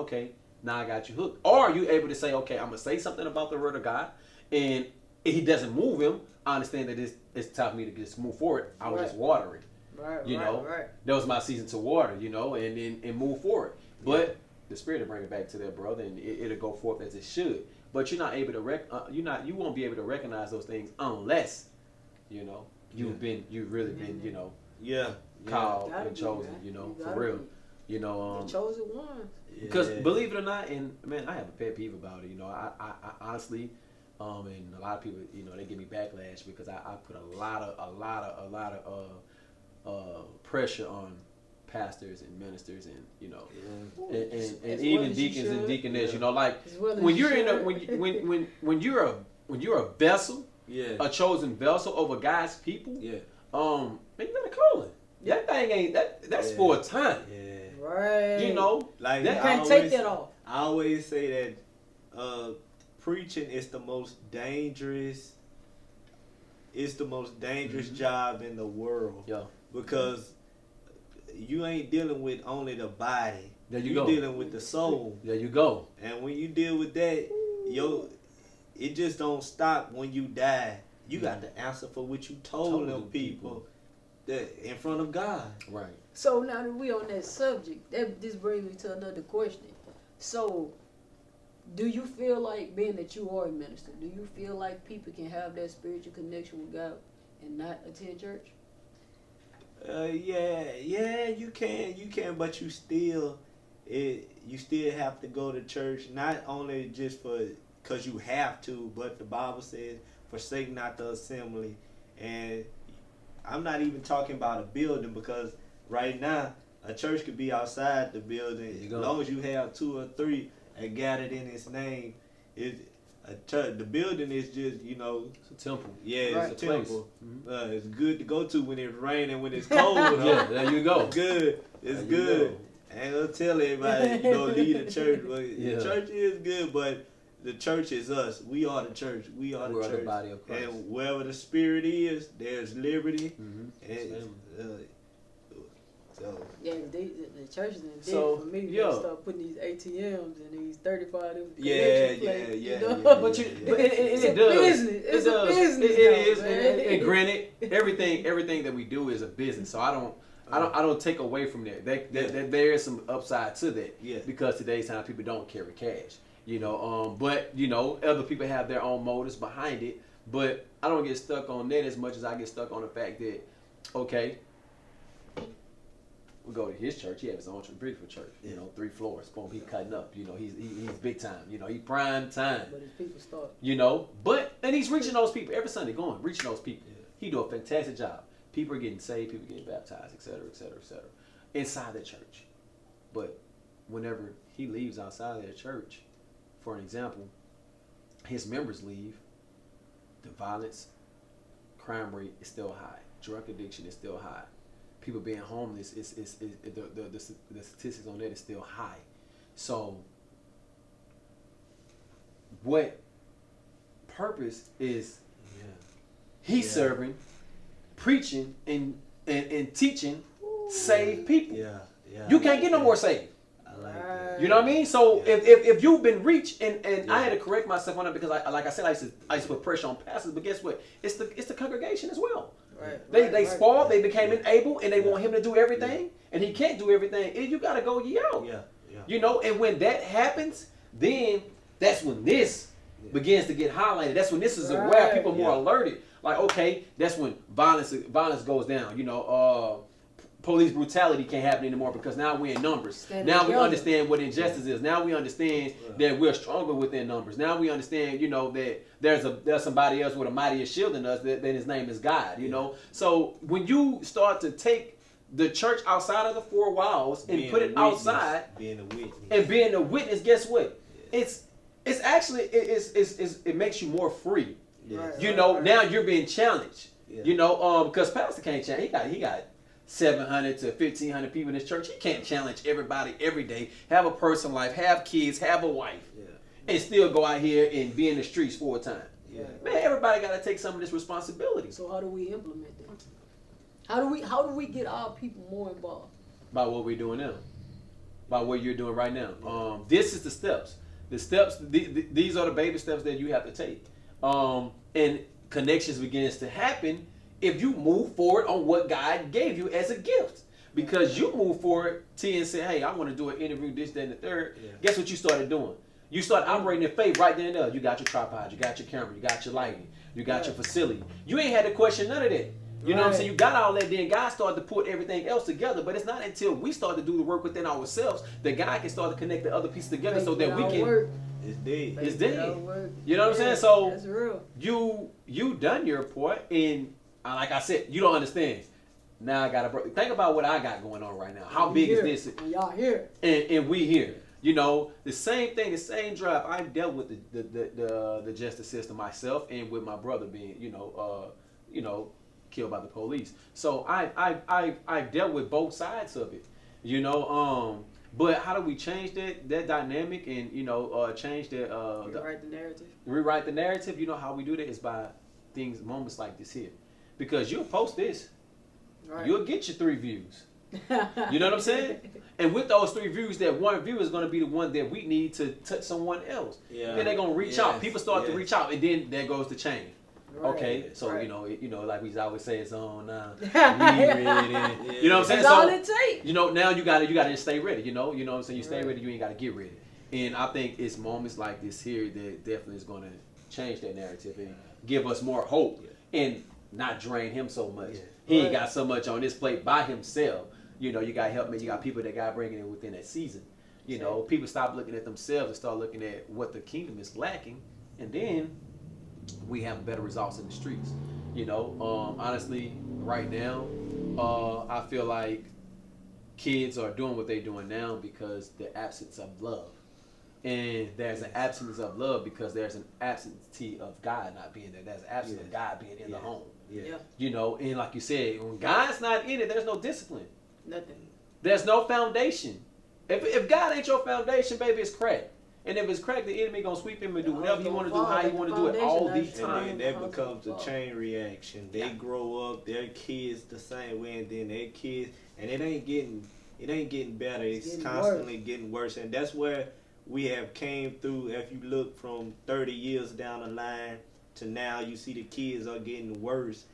now I got you hooked. Or you're able to say, I'm going to say something about the Word of God, and if He doesn't move him, I understand that it's time for me to just move forward. I was just watering.
Right.
That was my season to water, and move forward. But the Spirit will bring it back to that, brother, and it'll go forth as it should. But you're not able to you won't be able to recognize those things unless you've really been called and chosen, for real.
The chosen ones.
Because believe it or not, and man, I have a pet peeve about it. I honestly, and a lot of people, they give me backlash because I put a lot of pressure on pastors and ministers and and even deacons and deaconess. When you're when you're a vessel, a chosen vessel over God's people, man, you got a calling. That thing ain't that's for a time.
Right.
Like
you can't take that off.
I always say that preaching is the most dangerous. It's the most dangerous job in the world. Yeah. Because you ain't dealing with only the body.
There
You're dealing with the soul.
There you go.
And when you deal with that, it just don't stop when you die. You got to answer for what you told them people that in front of God.
Right.
So now that we on that subject, this brings me to another question. So, do you feel like, being that you are a minister, do you feel like people can have that spiritual connection with God and not attend church?
You can, but you still have to go to church, not only just because you have to, but the Bible says, forsake not the assembly. And I'm not even talking about a building, because right now a church could be outside the building as long as you have 2 or 3 and gathered in His name. A church, the building is just,
it's a temple.
Yeah, it's a temple. It's good to go to when it's raining, when it's cold.
There you go.
It's good. It's good. I ain't gonna tell everybody, leave the church. But the church is good, but the church is us. We are the church. We are the church.
The body of Christ.
And wherever the Spirit is, there's liberty. And
the churches in for me. They start putting these ATMs and these 35.
But
it does. It's a business.
It is. And granted, everything that we do is a business. So I don't take away from that. There is some upside to that. Yeah. Because today's time people don't carry cash. But other people have their own motives behind it. But I don't get stuck on that as much as I get stuck on the fact that, okay, we go to his church. He has his own beautiful church. 3 floors. Boom, he cutting up. He's big time. He prime time.
But his people start.
And he's reaching those people every Sunday. Reaching those people. Yeah. He do a fantastic job. People are getting saved. People getting baptized, etc., etc., etc. Inside the church. But whenever he leaves outside of their church, for an example, his members leave. The violence, crime rate is still high. Drug addiction is still high. People being homeless is the statistics on that is still high. So, what purpose is he serving, preaching, and teaching saved people? You can't get no more saved.
I like that.
You know what I mean? So if you've been reached, and I had to correct myself on it because I used to put pressure on pastors, but guess what? It's the congregation as well.
Right.
They spoiled, they became unable, and they want him to do everything, and he can't do everything. And you gotta go ye out. And when that happens, then that's when this begins to get highlighted. That's when this is where people are more alerted. Like, okay, that's when violence goes down. Police brutality can't happen anymore because now we're in numbers. Now we understand what injustice is. Now we understand that we're stronger within numbers. Now we understand, that there's somebody else with a mightier shield than us. That his name is God. So when you start to take the church outside of the 4 walls and put it outside,
being a witness,
and being a witness, guess what? It's actually it makes you more free. Now you're being challenged. Because pastor can't challenge. He got 700 to 1,500 people in his church. He can't challenge everybody every day, have a personal life, have kids, have a wife, and still go out here and be in the streets full time. Man, everybody got to take some of this responsibility.
So how do we implement that? How do we get our people more involved?
By what we're doing now. By what you're doing right now. This is the steps. The steps. These are the baby steps that you have to take. And connections begins to happen if you move forward on what God gave you as a gift. Because you move forward, and say, hey, I want to do an interview, this, that, and the third. Guess what you started doing? You start operating in faith right there and there. You got your tripod, you got your camera, you got your lighting, you got your facility. You ain't had to question none of that. You know what I'm saying? You got all that, then God started to put everything else together. But it's not until we start to do the work within ourselves that God can start to connect the other pieces together so that we can...
Work.
It's dead.
It's dead. You know what I'm saying? So
that's real.
You done your part, and like I said, you don't understand. Now I got to think about what I got going on right now. How big is this?
And y'all here.
And we here. The same thing, the same drive. I've dealt with the justice system myself, and with my brother being, killed by the police. So I've dealt with both sides of it. But how do we change that dynamic and change that?
Rewrite the narrative.
Rewrite the narrative. You know how we do that is by moments like this here, because you'll post this, you'll get your 3 views. You know what I'm saying? And with those 3 views, that 1 view is going to be the one that we need to touch someone else. Then they're going to reach out. People start to reach out, and then there goes the change. Okay, so like we always say, it's on now. You know what I'm saying?
That's all it takes.
Now you gotta stay ready. You know what I'm saying? You stay ready, you ain't gotta get ready. And I think it's moments like this here that definitely is gonna change that narrative and give us more hope and not drain him so much. He ain't got so much on his plate by himself. You got help. You got people that God bringing in within that season. People stop looking at themselves and start looking at what the kingdom is lacking, and then we have better results in the streets. Honestly, right now, I feel like kids are doing what they're doing now because the absence of love. And there's an absence of love because there's an absentee of God not being there. There's an absence of God being in the home. And like you said, when God's not in it, there's no discipline.
Nothing.
There's no foundation. If God ain't your foundation, baby, it's cracked. And if it's cracked, the enemy gonna sweep him and do whatever he want to do, how he want to do it all the time.
And then that becomes a chain reaction. They grow up, their kids the same way, and then their kids, and it ain't getting better. It's constantly getting worse, and that's where we have came through. If you look from 30 years down the line to now, you see the kids are getting worse.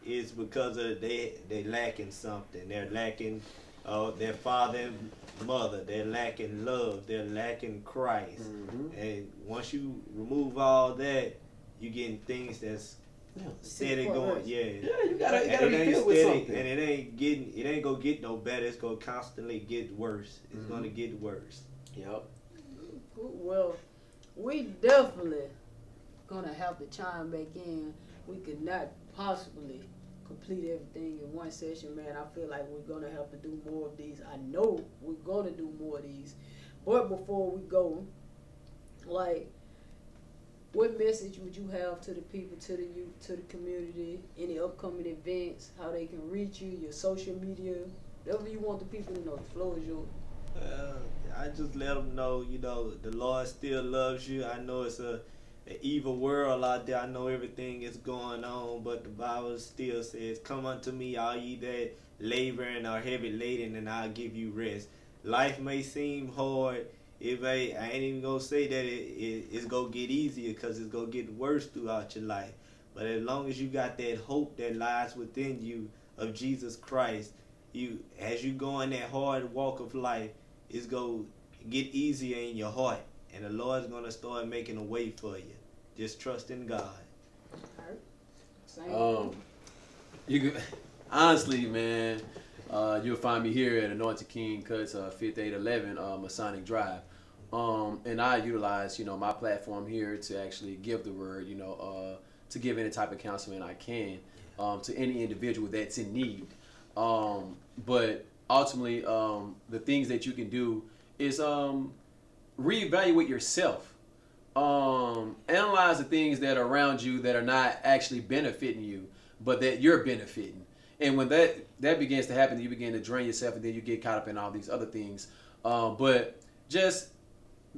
It's because of they lacking something. They're lacking their father and mother. They're lacking love. They're lacking Christ.
Mm-hmm.
And once you remove all that, you getting things that's steady going. Yeah.
Yeah, you gotta
And
be
it ain't
filled with
steady,
something.
and it ain't gonna get no better. It's gonna constantly get worse. It's gonna get worse.
Yep.
Well, we definitely gonna have to chime back in. We could not possibly complete everything in one session, man. I feel like we're gonna have to do more of these. I know we're gonna do more of these. But before we go, like, what message would you have to the people, to the youth, to the community, any upcoming events, how they can reach you, your social media, whatever you want the people to know? The floor is yours.
I just let them know, the Lord still loves you. I know it's an evil world out there. I know everything is going on, but the Bible still says, "Come unto me, all ye that labor and are heavy laden, and I'll give you rest." Life may seem hard. I ain't even gonna say that it's gonna get easier, because it's gonna get worse throughout your life. But as long as you got that hope that lies within you of Jesus Christ, as you go in that hard walk of life, it's gonna get easier in your heart, and the Lord's gonna start making a way for you. Just trust in God.
You could, honestly, man, you'll find me here at Anointed King Cuts 5811 Masonic Drive. And I utilize, my platform here to actually give the word, to give any type of counseling I can to any individual that's in need. But ultimately, the things that you can do is reevaluate yourself. Analyze the things that are around you that are not actually benefiting you, but that you're benefiting. And when that begins to happen, you begin to drain yourself, and then you get caught up in all these other things. But just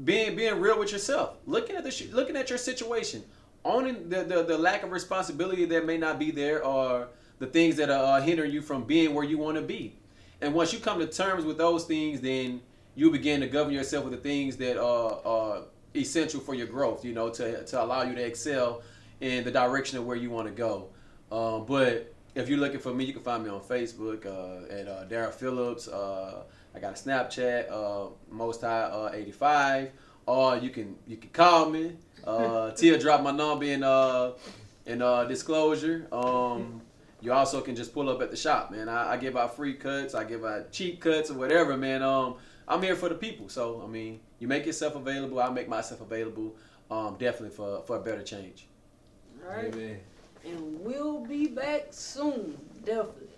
being real with yourself, looking at your situation, owning the lack of responsibility that may not be there, or the things that are hindering you from being where you want to be. And once you come to terms with those things, then you begin to govern yourself with the things that are essential for your growth, to allow you to excel in the direction of where you want to go. But if you're looking for me, you can find me on Facebook at Darrell Phillips. I got a Snapchat, Most High 85, or you can call me. Tia dropped my number in disclosure. You also can just pull up at the shop, man. I give out free cuts, I give out cheap cuts, or whatever, man. I'm here for the people. So I mean, you make yourself available, I make myself available. Definitely for a better change.
All right.
Amen.
And we'll be back soon, definitely.